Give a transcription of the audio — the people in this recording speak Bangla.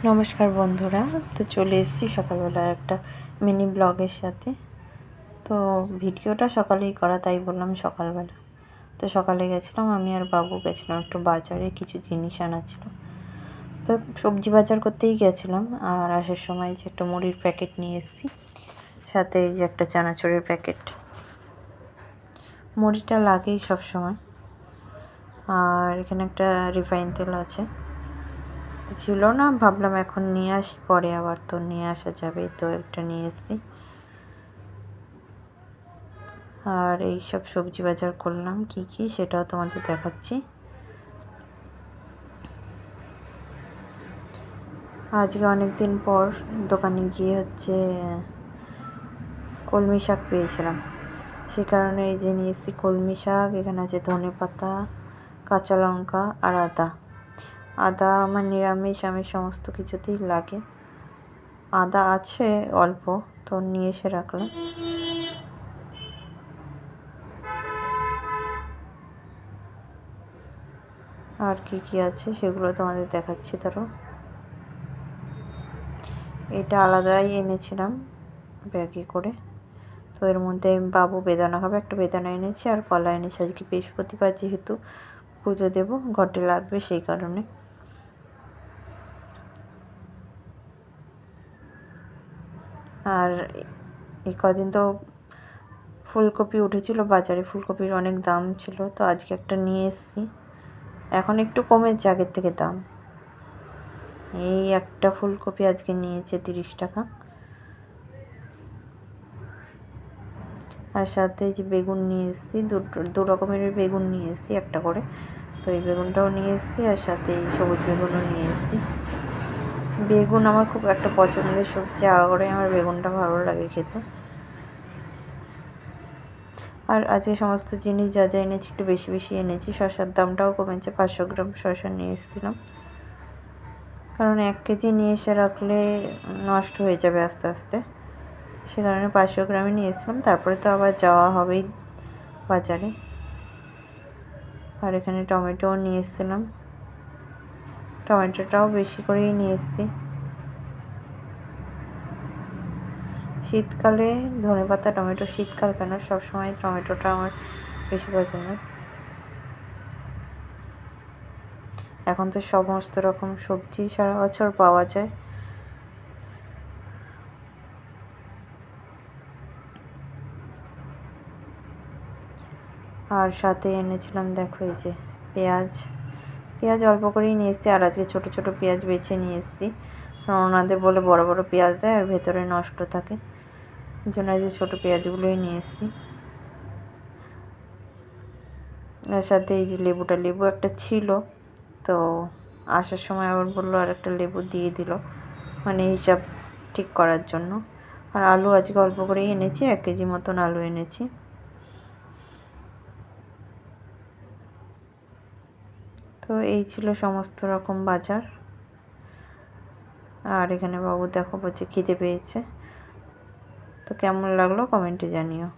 নমস্কার বন্ধুরা, তো চলে এসেছি সকালবেলার একটা মিনি ব্লগের সাথে। তো ভিডিওটা সকালেই করা, তাই বললাম সকালবেলা। তো সকালে গেছিলাম, আমি আর বাবু গেছিলাম একটু বাজারে, কিছু জিনিস আনা ছিল। তো সবজি বাজার করতেই গেছিলাম, আর আসার সময় যে একটা মুড়ির প্যাকেট নিয়ে এসেছি, সাথে এই যে একটা চানাচুরের প্যাকেট। মুড়িটা লাগেই সব সময়। আর এখানে একটা রিফাইন তেল আছে, ছিল না, ভাবলাম এখন নিয়ে আসি, পরে আবার তো নিয়ে আসা যাবে, তো একটা নিয়ে এসেছি। আর এই সব সবজি বাজার করলাম, কি কি সেটাও তোমাদের দেখাচ্ছি। আজকে অনেক দিন পর দোকানে গিয়ে কলমি শাক পেয়েছিলাম, সে কারণে এই যে নিয়ে এসেছি কলমি শাক। এখানে আছে ধনেপাতা, কাঁচা লঙ্কা আর আদা। আদা আমার নিরামিষ, আমি সমস্ত কিছুতেই লাগে। আদা আছে অল্প, তো নিয়ে এসে রাখলাম। আর কি কি আছে সেগুলো তোমাদের দেখাচ্ছি। ধরো, এটা আলাদাই এনেছিলাম ব্যাগে করে। তো এর মধ্যে বাবু বেদানা খাবে, একটা বেদানা এনেছি, আর কলা এনেছি। আজকে বৃহস্পতিবার, যেহেতু পুজো দেব, ঘটে লাগবে, সেই কারণে। আর এই কদিন তো ফুলকপি উঠেছিল বাজারে, ফুলকপির অনেক দাম ছিল, তো আজকে একটা নিয়ে এসেছি। এখন একটু কমেছে আগের থেকে দাম। এই একটা ফুলকপি আজকে নিয়েছে 30 টাকা। আর সাথে এই যে বেগুন নিয়ে এসেছি, দু রকমের বেগুন নিয়ে এসেছি একটা করে। তো এই বেগুনটাও নিয়ে এসেছি, আর সাথে এই সবুজ বেগুনও নিয়ে এসেছি। বেগুন আমার খুব একটা পছন্দের সবজি, আগে আমার বেগুনটা ভালো লাগে খেতে। আর আজকে সমস্ত জিনিস যা যা এনেছি একটু বেশি বেশি এনেছি। শসার দামটাও কমেছে, 500 গ্রাম শসা নিয়ে এসেছিলাম, কারণ 1 কেজি নিয়ে এসে রাখলে নষ্ট হয়ে যাবে আস্তে আস্তে, সে কারণে 500 গ্রামই নিয়ে এসেছিলাম। তারপরে তো আবার যাওয়া হবেই বাজারে। আর এখানে টমেটোও নিয়ে এসেছিলাম, টমেটোটাও বেশি করেই নিয়ে এসেছি। শীতকালে ধনেপাতা, টমেটো, শীতকাল কেন, সবসময় টমেটোটা আমার বেশি পছন্দের। এখন তো সমস্ত রকম সবজি সারা বছর পাওয়া যায়। আর সাথে এনেছিলাম, দেখো এই যে পেঁয়াজ। পেঁয়াজ অল্প করেই নিয়ে এসেছি, আর আজকে ছোটো ছোটো পেঁয়াজ বেছে নিয়ে এসেছি। ওনাদের বলে বড় বড় পেঁয়াজ দেয়, আর ভেতরে নষ্ট থাকে, এই জন্য আজকে ছোটো পেঁয়াজগুলোই নিয়ে এসেছি। আর সাথে এই যে লেবু একটা ছিল, তো আসার সময় আবার বললো আর একটা লেবু দিয়ে দিল, মানে হিসাব ঠিক করার জন্য। আর আলু আজকে অল্প করেই এনেছি, 1 কেজি মতন আলু এনেছি। তো এই ছিল সমস্ত রকম বাজার। আর এখানে বাবু দেখো বলছে খিদে পেয়েছে। তো কেমন লাগলো কমেন্টে জানিও।